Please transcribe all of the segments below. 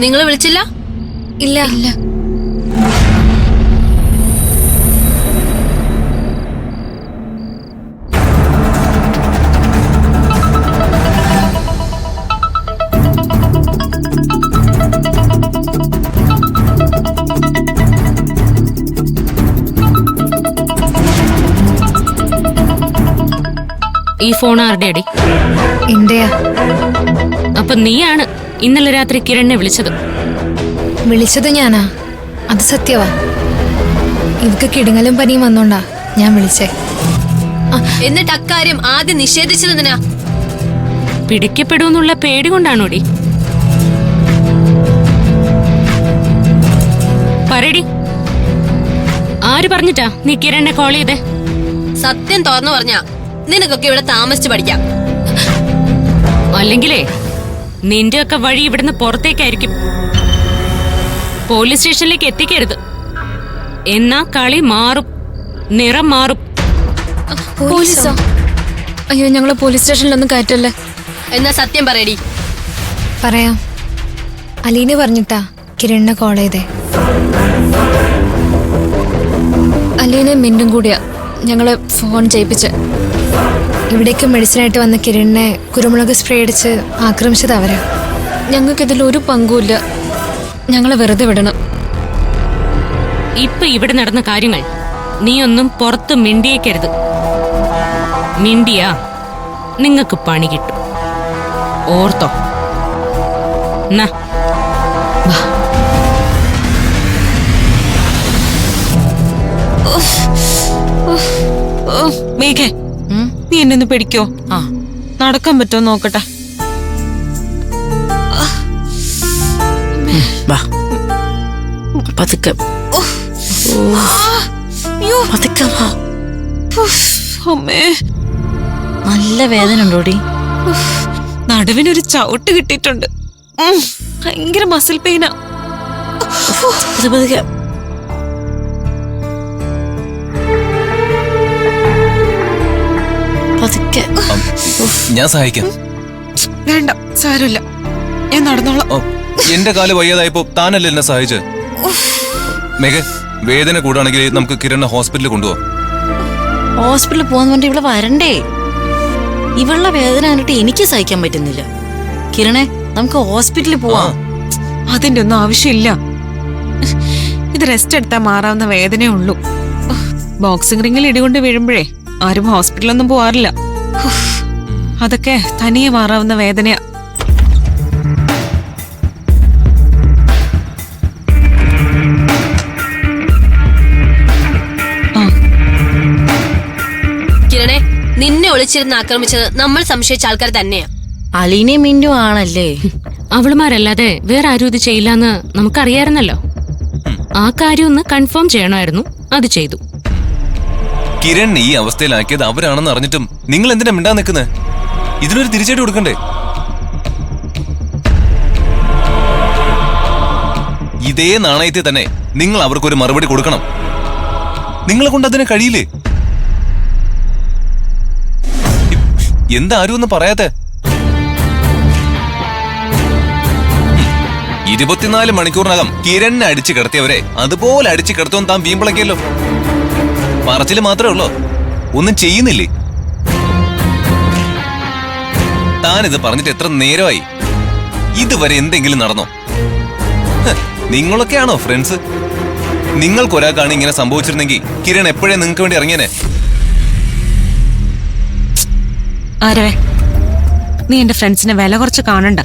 നിങ്ങൾ വിളിച്ചില്ല? ഇല്ല ഇല്ല. ഈ ഫോൺ ആരുടെ അടി? എന്റെയാ. അപ്പൊ നീയാണ് ഇന്നലെ രാത്രി കിരണിനെ വിളിച്ചത്? വിളിച്ചത് ഞാനാ, അത് സത്യവാ. ഇവക്ക് കിടുങ്ങലും പനിയും വന്നോണ്ടാ ഞാൻ വിളിച്ചേ. എന്നിട്ട് അക്കാര്യം ആദ്യം നിഷേധിച്ചതെന്തിനാ? പിടിക്കപ്പെടുമെന്നുള്ള പേടി കൊണ്ടാണോടി? പറയടി, ആര് പറഞ്ഞിട്ടാ നീ കിരണിനെ കോൾ ചെയ്തേ? സത്യം തുറന്നു പറഞ്ഞാ നിനക്കൊക്കെ ഇവിടെ താമസിച്ചു പഠിക്കാം. അല്ലെങ്കിലേ നിന്റെ ഒക്കെ വഴി ഇവിടുന്ന് പുറത്തേക്കായിരിക്കും. പോലീസ് സ്റ്റേഷനിലേക്ക് എത്തിക്കരുത്, എന്നാ കളി മാറും, നിറം മാറും. പോലീസോ? അയ്യോ, ഞങ്ങള് പോലീസ് സ്റ്റേഷനിലൊന്നും കയറ്റല്ലേ. എന്നാ സത്യം പറയടി. പറയാം. അലീന പറഞ്ഞിട്ടാ കിരണിനെ കോൾ ചെയ്തേ. അലീനെ മിന്നും കൂടിയാ ഞങ്ങള് ഫോൺ ചെയ്യിപ്പിച്ച്. ഇവിടേക്ക് മെഡിസിനായിട്ട് വന്ന കിരണിനെ കുരുമുളക് സ്പ്രേ അടിച്ച് ആക്രമിച്ചത് അവരാ. ഞങ്ങൾക്കിതിൽ ഒരു പങ്കുമില്ല. ഞങ്ങളെ വെറുതെ വിടണം. ഇപ്പൊ ഇവിടെ നടന്ന കാര്യങ്ങൾ നീ ഒന്നും പുറത്ത് മിണ്ടിയേക്കരുത്. മിണ്ടിയാ നിങ്ങക്ക് പണി കിട്ടും, ഓർത്തോ. എന്നാ മേഘേ, നീ എന്നെ ഒന്ന് പിടിക്കോ? നടക്കാൻ പറ്റുമോ നോക്കട്ടെ. പതുക്കെ പതുക്കെ വാ. അമ്മേ, നല്ല വേദന ഉണ്ടോടി? നടുവിനൊരു ചവിട്ട് കിട്ടിയിട്ടുണ്ട്. ഭയങ്കര മസിൽ പെയിനാ. പതുക്കെ പതുക്കെ. ഞാൻ സഹായിക്കാം. വേണ്ട, സാരമില്ല, ഞാൻ നടന്നോളാം. എന്റെ കാല് വയ്യാതായപ്പോ താനല്ലേ എന്നെ സഹായിച്ചത്. മേഘ, വേദന കൂടാണെങ്കിൽ നമുക്ക് കിരണിനെ ഹോസ്പിറ്റലിൽ കൊണ്ടുപോവാം. ഹോസ്പിറ്റലിൽ പോകാൻ വേണ്ടി ഇവിടെ വരണ്ടേ? ഇവളുടെ വേദന കണ്ടിട്ട് എനിക്ക് സഹിക്കാൻ പറ്റുന്നില്ല. കിരണേ, നമുക്ക് ഹോസ്പിറ്റലിൽ പോവാം. അതിന്റെ ഒന്നും ആവശ്യമില്ല. ഇത് റെസ്റ്റ് എടുത്താൽ മാറാവുന്ന വേദനയേ ഉള്ളൂ. ബോക്സിംഗ് റിങ്ങിൽ ഇടികൊണ്ട് വീഴുമ്പോഴേ ആരും ഹോസ്പിറ്റലൊന്നും പോവാറില്ല. അതൊക്കെ തനിയെ മാറാവുന്ന വേദനയാ. കിരണേ, നിന്നെ ഒളിച്ചിരുന്ന് ആക്രമിച്ചത് നമ്മൾ സംശയിച്ച ആൾക്കാർ തന്നെയാ. അലീനയും മിന്നും ആണല്ലേ? അവളുമാരല്ലാതെ വേറെ ആരും ഇത് ചെയ്യില്ലെന്ന് നമുക്കറിയായിരുന്നല്ലോ. ആ കാര്യം ഒന്ന് കൺഫേം ചെയ്യണമായിരുന്നു, അത് ചെയ്തു. കിരൺ ഈ അവസ്ഥയിലാക്കിയത് അവരാണെന്ന് അറിഞ്ഞിട്ടും നിങ്ങൾ എന്തിനാ മിണ്ടാൻ നിൽക്കുന്നത്? ഇതിനൊരു തിരിച്ചടി കൊടുക്കണ്ടേ? ഇതേ നാണയത്തിൽ തന്നെ നിങ്ങൾ അവർക്കൊരു മറുപടി കൊടുക്കണം. നിങ്ങളെ കൊണ്ട് അതിനെ കഴിയില്ലേ? എന്താരും ഒന്നും പറയാത്തെ? 24 മണിക്കൂറിനകം കിരണിനെ അടിച്ചു കിടത്തിയവരെ അതുപോലെ അടിച്ചു കിടത്തുമെന്ന് താൻ വീമ്പിളക്കിയല്ലോ. പറച്ചില് മാത്രമേ ഉള്ളോ, ഒന്നും ചെയ്യുന്നില്ലേ? താനിത് പറഞ്ഞിട്ട് എത്ര നേരമായി? ഇതുവരെ എന്തെങ്കിലും നടന്നോ? നിങ്ങളൊക്കെയാണോ ഫ്രണ്ട്സ്? നിങ്ങൾക്കൊരാൾക്കാണ് ഇങ്ങനെ സംഭവിച്ചിരുന്നെങ്കിൽ കിരൺ എപ്പോഴേ നിങ്ങൾക്ക് വേണ്ടി ഇറങ്ങിയനെ. ആരവേ, നീ എന്റെ ഫ്രണ്ട്സിനെ വില കുറച്ച് കാണണ്ട.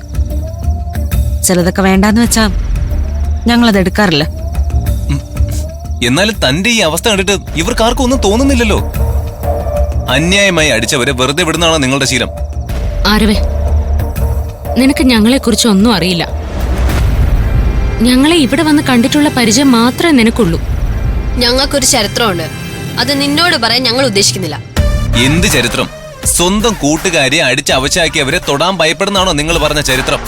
ചിലതൊക്കെ വേണ്ടാന്ന് വെച്ചാ ഞങ്ങളത് എടുക്കാറില്ല. എന്നാലും തന്റെ ഈ അവസ്ഥ കണ്ടിട്ട് ഇവർക്കാർക്കും ഒന്നും തോന്നുന്നില്ലല്ലോ. അന്യായമായി അടിച്ചവരെ വെറുതെ വിടുന്നതാണോ നിങ്ങളുടെ ശീലം? ആരവേ, നിനക്ക് ഞങ്ങളെ കുറിച്ച് ഒന്നും അറിയില്ല. ഞങ്ങളെ ഇവിടെ വന്ന് കണ്ടിട്ടുള്ള പരിചയം മാത്രമേ നിനക്കുള്ളൂ. ഞങ്ങൾക്കൊരു ചരിത്രമുണ്ട്, അത് നിന്നോട് പറയാൻ ഞങ്ങൾ ഉദ്ദേശിക്കുന്നില്ല. എന്ത് ചരിത്രം? സ്വന്തം കൂട്ടുകാരെ അടിച്ച് അവശാക്കിയവരെ തൊടാൻ ഭയപ്പെടുന്നാണോ നിങ്ങൾ പറഞ്ഞ ചരിത്രം?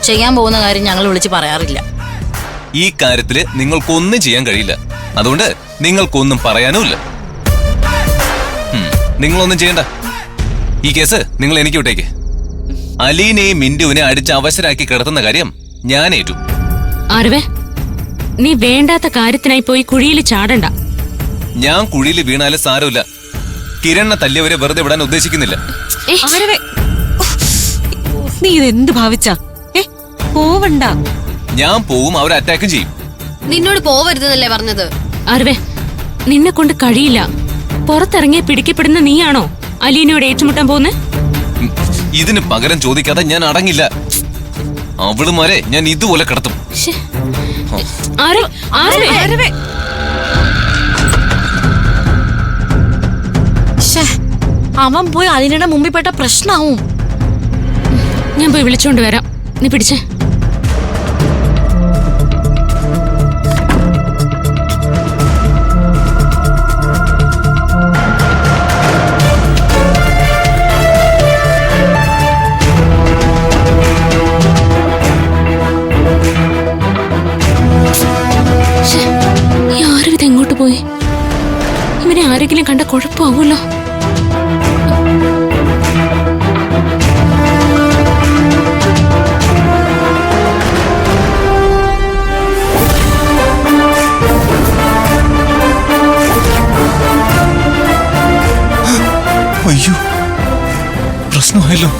ചെയ്യാൻ പോകുന്ന കാര്യം ഞങ്ങൾ വിളിച്ച് പറയാറില്ല. ഈ കാര്യത്തില് നിങ്ങൾക്കൊന്നും ചെയ്യാൻ കഴിയില്ല. അതുകൊണ്ട് നിങ്ങൾക്കൊന്നും പറയാനുമില്ല. നിങ്ങളൊന്നും ചെയ്യണ്ട. ഈ കേസ് നിങ്ങൾ എനിക്ക് വിട്ടേക്ക്. അലീനെയും മിന്റുവിനെ അടിച്ച് അവശരാക്കി കിടത്തുന്ന കാര്യം ഞാൻ ഏറ്റു. ആരവേ, നീ വേണ്ടാത്ത കാര്യത്തിനായി പോയി കുഴിയിൽ ചാടണ്ട. ഞാൻ കുഴിയിൽ വീണാലും സാരമില്ല. കിരണിനെ തല്ലിയവരെ വെറുതെ വിടാൻ ഉദ്ദേശിക്കുന്നില്ല. ആരവേ, നീ ഇതെന്ത് ഭാവിച്ചാ? പോവണ്ട. ഞാൻ പോവും, അവരെ അറ്റാക്കും ചെയ്യും. നിന്നോട് പോവരുതെന്നല്ലേ പറഞ്ഞത്? ആരവേ, നിന്നെ കൊണ്ട് കഴിയില്ല. പുറത്തിറങ്ങിയ പിടിക്കപ്പെടുന്ന നീയാണോ അലീനയോട് ഏറ്റുമുട്ടാൻ പോകുന്നേ? ഇതിന് പകരം ചോദിക്കാതെ ഞാൻ അടങ്ങില്ല. അവളുമാരെ ഞാൻ ഇതുപോലെ കിടത്തും. ശ്ശേ. ആരവേ, ശ്ശേ, അവൻ പോയി അലീനയുടെ മുമ്പിൽ പെട്ട പ്രശ്നാവും. ഞാൻ പോയി വിളിച്ചോണ്ട് വരാം. നീ പിടിച്ചേ. എങ്ങോട്ട് പോയി? ഇവനെ ആരെങ്കിലും കണ്ട കുഴപ്പമാവൂല്ലോ. അയ്യോ, പ്രശ്നമായല്ലോ.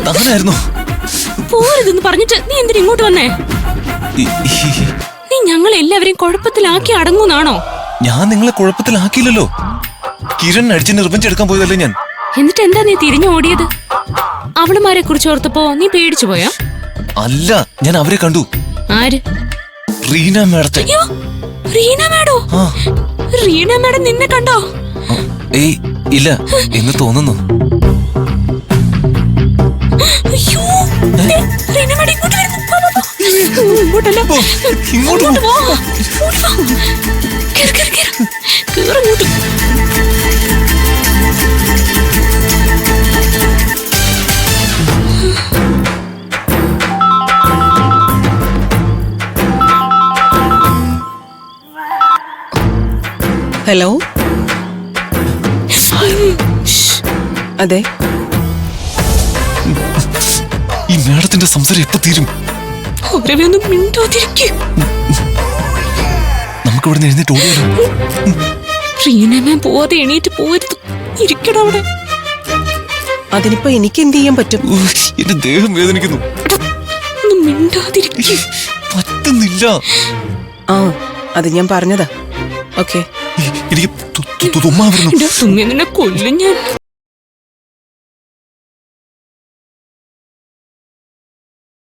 താനായിരുന്നു പോരുതെന്ന് പറഞ്ഞിട്ട് നീ എന്തിനാ ഇങ്ങോട്ട് വന്നേ? നീ ഞങ്ങളെ എല്ലാവരെയും കുഴപ്പത്തിലാക്കി അടങ്ങുന്നാണോ? ഞാൻ നിങ്ങളെ കുഴപ്പത്തിലാക്കിയില്ലല്ലോ. കിരൺ അടിച്ച് നിർബന്ധിച്ചെടുക്കാൻ പോയതല്ലേ ഞാൻ. എന്നിട്ട് എന്താ നീ തിരിഞ്ഞു ഓടിയത്? അവളുമാരെ കുറിച്ച് ഓർത്തപ്പോ നീ പേടിച്ചു പോയാ? അല്ല, ഞാൻ അവരെ കണ്ടു. ആര്? റീന മേഡത്തെ. അയ്യോ, റീന മേഡോ? റീന മേഡം നിന്നെ കണ്ടോ? ഏയ് ഇല്ല എന്ന് തോന്നുന്നു. അയ്യോ, റീന മേഡം ഇങ്ങോട്ട് വരുന്നു. ഇങ്ങോട്ടല്ല, ഇങ്ങോട്ട് പോ. ഓടി വാ. കേറ്. കേറിങ്ങോട്ട്. ഹലോ, അതെ. ഈ മേഡത്തിന്റെ സംസാരം എപ്പോ തീരും? ഒന്നും മിണ്ടാതിരിക്കും. നമുക്ക് ഇവിടെ എഴുന്നേറ്റ് ഓടിയാലോ? റീനമേ പോവാതെ എണീറ്റ് പോരുത്. ഇരിക്കട അവിടെ. അതിനിപ്പോ എനിക്ക് എന്ത് ചെയ്യാൻ പറ്റും? എന്റെ ദേഹം വേദനിക്കുന്നു. ഒന്നും മിണ്ടാതിരിക്കും. പറ്റുന്നില്ല. ആ, അത് ഞാൻ പറഞ്ഞതാ. ഓക്കെ. എനിക്ക് തുമ്മാ വരുന്നു. തുമ്മി നിന്നെ കൊല്ലും ഞാൻ.